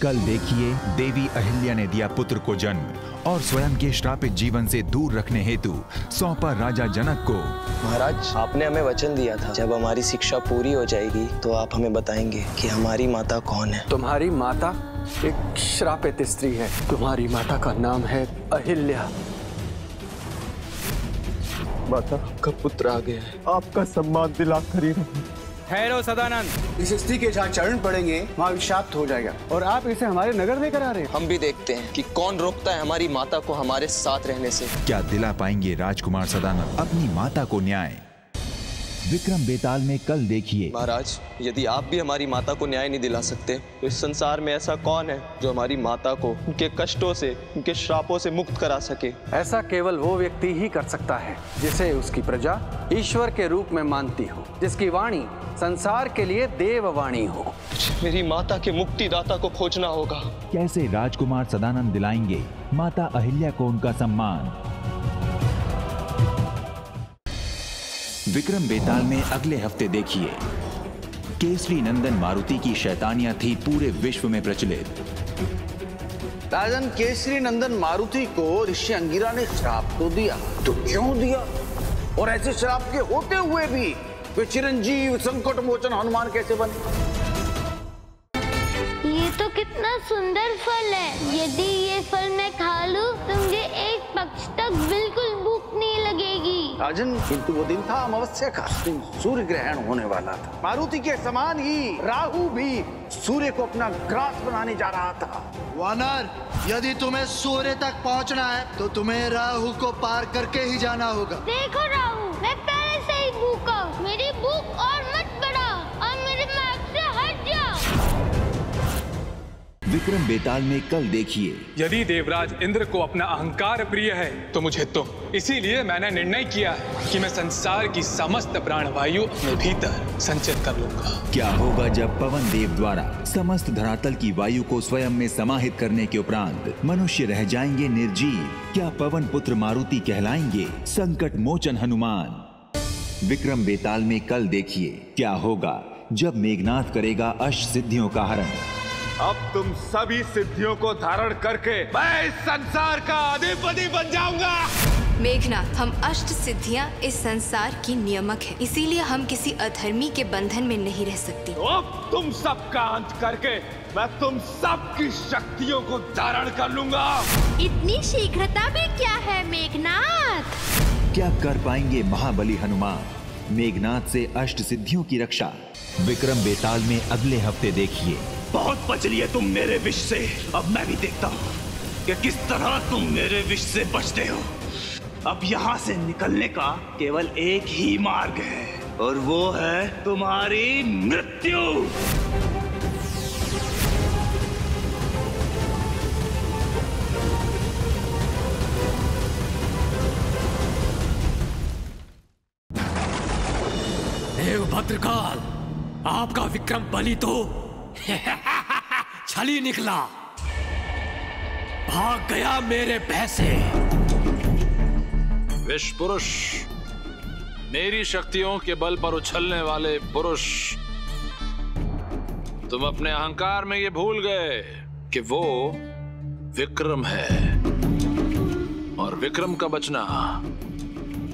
कल देखिए देवी अहिल्या ने दिया पुत्र को जन्म और स्वयं के श्रापित जीवन से दूर रखने हेतु सौंपा राजा जनक को। महाराज, आपने हमें वचन दिया था जब हमारी शिक्षा पूरी हो जाएगी तो आप हमें बताएंगे कि हमारी माता कौन है। तुम्हारी माता एक श्रापित स्त्री है। तुम्हारी माता का नाम है अहिल्या। माता का पुत्र आ गया है, आपका सम्मान दिला खरी रही। ठहरो सदानंद, इस स्त्री के जहाँ चरण पड़ेंगे वहाँ विषाक्त हो जाएगा और आप इसे हमारे नगर लेकर आ रहे हैं। हम भी देखते हैं कि कौन रोकता है हमारी माता को हमारे साथ रहने से। क्या दिला पाएंगे राजकुमार सदानंद अपनी माता को न्याय? विक्रम बेताल में कल देखिए। महाराज, यदि आप भी हमारी माता को न्याय नहीं दिला सकते तो इस संसार में ऐसा कौन है जो हमारी माता को उनके कष्टों से, उनके श्रापों से मुक्त करा सके? ऐसा केवल वो व्यक्ति ही कर सकता है जिसे उसकी प्रजा ईश्वर के रूप में मानती हो, जिसकी वाणी संसार के लिए देववाणी हो। मेरी माता के मुक्तिदाता को खोजना होगा। कैसे राजकुमार सदानंद दिलाएंगे माता अहिल्या को उनका सम्मान? विक्रम बेताल में अगले हफ्ते देखिए। केसरी नंदन मारुति की शैतानियां थी पूरे विश्व में प्रचलित। राजन केसरी नंदन मारुति को ऋषि अंगिरा ने श्राप तो दिया, तो क्यों दिया? और ऐसे श्राप के होते हुए भी वे चिरंजीव संकट मोचन हनुमान कैसे बने? ये तो कितना सुंदर फल है। यदि ये फल मैं खा लूं तो मुझे एक पक्ष तक बिल्कुल भूख नहीं लगेगी। राजन, किंतु वो दिन था अमावस्या का, सूर्य ग्रहण होने वाला था। मारुति के समान ही राहु भी सूर्य को अपना ग्रास बनाने जा रहा था। वानर, यदि तुम्हें सूर्य तक पहुंचना है तो तुम्हें राहु को पार करके ही जाना होगा। देखो राहु, मैं पहले से ही भूखा हूँ। मेरी भूख और मत बढ़ा और मेरे मार्ग से हट जा। विक्रम बेताल में कल देखिए। यदि देवराज इंद्र को अपना अहंकार प्रिय है तो मुझे तुम, इसीलिए मैंने निर्णय किया है कि मैं संसार की समस्त प्राणवायु अपने भीतर संचित कर लूंगा। क्या होगा जब पवन देव द्वारा समस्त धरातल की वायु को स्वयं में समाहित करने के उपरांत मनुष्य रह जाएंगे निर्जीव? क्या पवन पुत्र मारुति कहलाएंगे संकट मोचन हनुमान? विक्रम बेताल में कल देखिए। क्या होगा जब मेघनाथ करेगा अष्ट सिद्धियों का हरण? अब तुम सभी सिद्धियों को धारण करके मैं इस संसार का अधिपति बन जाऊंगा। मेघनाथ, हम अष्ट सिद्धियां इस संसार की नियामक है, इसीलिए हम किसी अधर्मी के बंधन में नहीं रह सकती। तो अब तुम सबका अंत करके मैं तुम सबकी शक्तियों को धारण कर लूंगा। इतनी शीघ्रता में क्या है मेघनाथ? क्या कर पाएंगे महाबली हनुमान मेघनाथ से अष्ट सिद्धियों की रक्षा? विक्रम बेताल में अगले हफ्ते देखिए। बहुत बच लिए तुम मेरे विष से। अब मैं भी देखता हूँ कि किस तरह तुम मेरे विष से बचते हो। अब यहाँ से निकलने का केवल एक ही मार्ग है और वो है तुम्हारी मृत्यु। देव भद्रकाल, आपका विक्रम बलि तो छली निकला, भाग गया मेरे भय से। विष पुरुष, मेरी शक्तियों के बल पर उछलने वाले पुरुष, तुम अपने अहंकार में ये भूल गए कि वो विक्रम है और विक्रम का बचना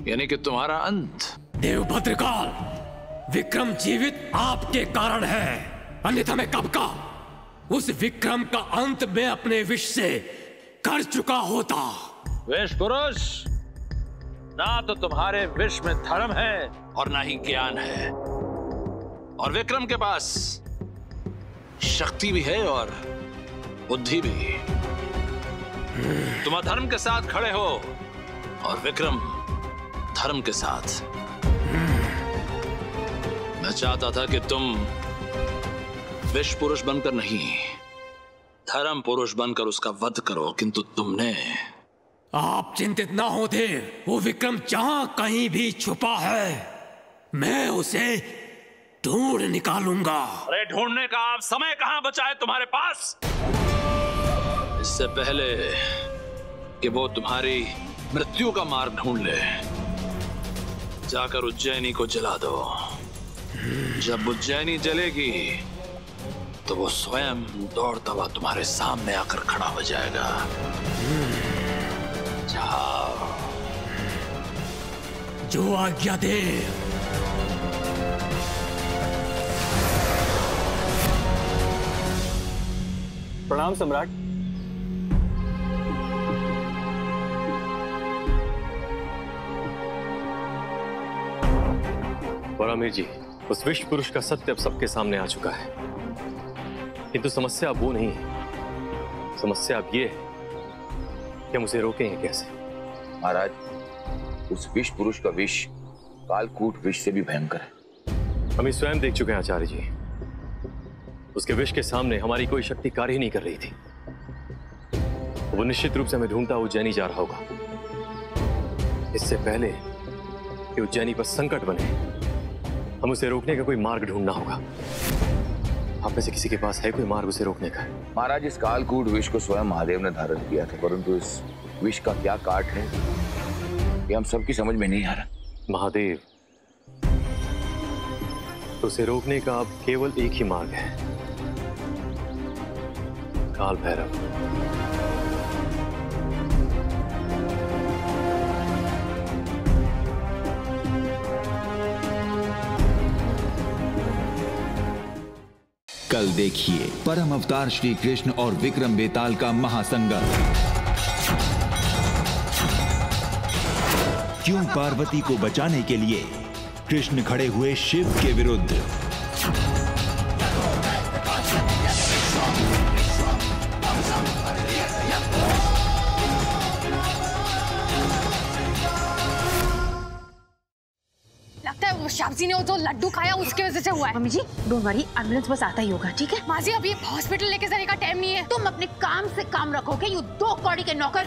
यानी कि तुम्हारा अंत। देव भद्रकाल, विक्रम जीवित आपके कारण है, अन्यथा मैं कब का उस विक्रम का अंत में अपने विष से कर चुका होता। विष पुरुष, ना तो तुम्हारे विष में धर्म है और ना ही ज्ञान है, और विक्रम के पास शक्ति भी है और बुद्धि भी। तुम अधर्म के साथ खड़े हो और विक्रम धर्म के साथ। मैं चाहता था कि तुम विष पुरुष बनकर नहीं, धर्म पुरुष बनकर उसका वध करो, किंतु तुमने। आप चिंतित ना हो देव, वो विक्रम जहां कहीं भी छुपा है मैं उसे ढूंढ निकालूंगा। अरे ढूंढने का आप समय कहां बचा है तुम्हारे पास? इससे पहले कि वो तुम्हारी मृत्यु का मार्ग ढूंढ ले, जाकर उज्जैनी को जला दो। जब उज्जैनी जलेगी तो वो स्वयं दौड़ता हुआ तुम्हारे सामने आकर खड़ा हो जाएगा। जाओ। जो आज्ञा दे। प्रणाम सम्राट। परमीर जी, उस विश्व पुरुष का सत्य अब सबके सामने आ चुका है, किंतु समस्या अब वो नहीं है। समस्या अब ये है कि हम उसे रोकेंगे कैसे। महाराज, उस विष पुरुष का विष कालकूट विष से भी भयंकर है। हम स्वयं देख चुके हैं आचार्य जी। उसके विष के सामने हमारी कोई शक्ति कार्य ही नहीं कर रही थी। वो निश्चित रूप से हमें ढूंढता उज्जैनी जा रहा होगा। इससे पहले कि उज्जैनी पर संकट बने, हम उसे रोकने का कोई मार्ग ढूंढना होगा। आप में से किसी के पास है कोई मार्ग उसे रोकने का? महाराज, इस कालकूट विष को स्वयं महादेव ने धारण किया था, परंतु इस विष का क्या काट है ये हम सबकी समझ में नहीं आ रहा। महादेव, तो उसे रोकने का अब केवल एक ही मार्ग है, काल भैरव। कल देखिए परम अवतार श्री कृष्ण और विक्रम बेताल का महासंगम। क्यों पार्वती को बचाने के लिए कृष्ण खड़े हुए शिव के विरुद्ध। लगता है वो शाबजी ने वो जो लड्डू खाया उसके वजह से हुआ है। Mummy ji don't worry, ambulance बस आता ही होगा, ठीक है? माँ जी, अभी हॉस्पिटल लेके जाने का टाइम नहीं है। तुम अपने काम से काम रखोगे, यू दो कौड़ी के नौकर।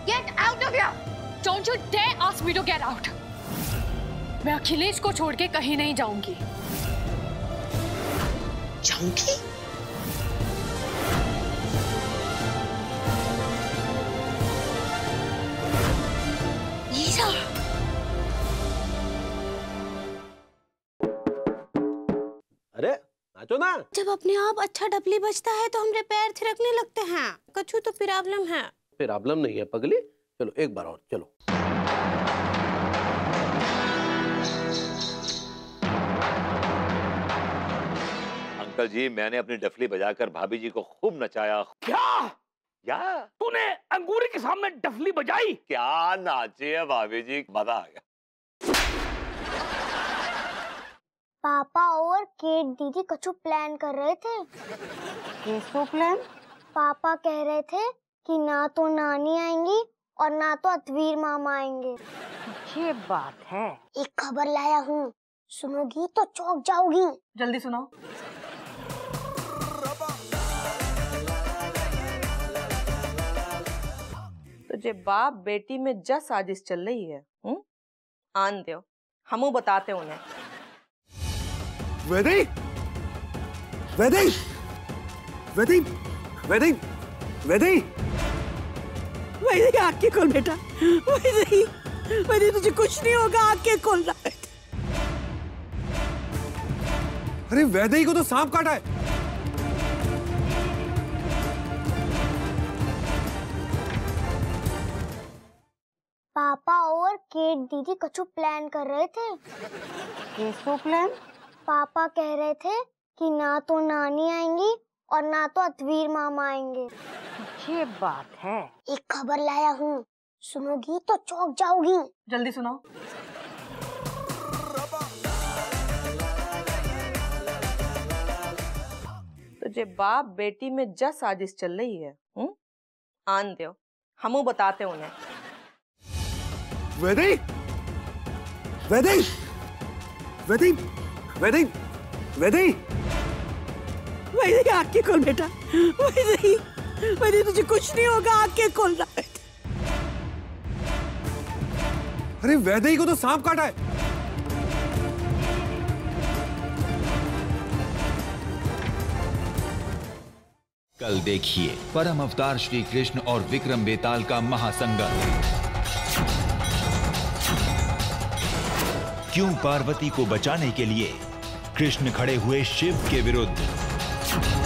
Get out of here. Don't you dare ask me to get out. मैं अखिलेश को छोड़ के कहीं नहीं जाऊंगी। जाऊंगी? अरे नाचो ना। जब अपने आप अच्छा डबली बजता है तो हमरे पैर थिरकने लगते हैं। कछु तो प्रॉब्लम है। प्रॉब्लम नहीं है पगली, चलो एक बार और चलो। अंकल जी, मैंने अपनी डफली बजाकर भाभी जी को खूब नचाया। क्या? या तूने अंगूरी के सामने डफली बजाई? क्या नाचे है भाभी जी, मजा आ गया। पापा और केट दीदी कछु प्लान कर रहे थे। कैसो प्लान? पापा कह रहे थे कि ना तो नानी आएंगी और ना तो अतवीर मामा आएंगे। ये बात है। एक खबर लाया हूँ, सुनोगी तो चौंक जाओगी। जल्दी सुनाओ। तुझे बाप बेटी में जस साजिश चल रही है। आन दो, हमू बताते उन्हें। वेदी, वेदी, वेदी, वेदी, वेदी, वेदी आंखें खोल बेटा। वेदी, वेदी तुझे कुछ नहीं होगा, आंखें खोलना। अरे वेदी को तो सांप काटा है। पापा और केट दीदी कछु प्लान कर रहे थे। कैसो प्लान? पापा कह रहे थे कि ना तो नानी आएंगी और ना तो अतवीर मामा आएंगे। ये बात है। एक खबर लाया हूँ, सुनोगी तो चौंक जाओगी। जल्दी सुनाओ। तुझे बाप बेटी में जस साजिश चल रही है। आन दो, हमू बताते उन्हें। वेदी, वेदी, वेदी, वेदी, वेदी, वेदी आंखें खोल बेटा। वेदी, वेदी तुझे कुछ नहीं होगा, आंखें खोलना। अरे वेदी को तो सांप काटा है। कल देखिए परम अवतार श्री कृष्ण और विक्रम बेताल का महासंगम। क्यों पार्वती को बचाने के लिए कृष्ण खड़े हुए शिव के विरुद्ध।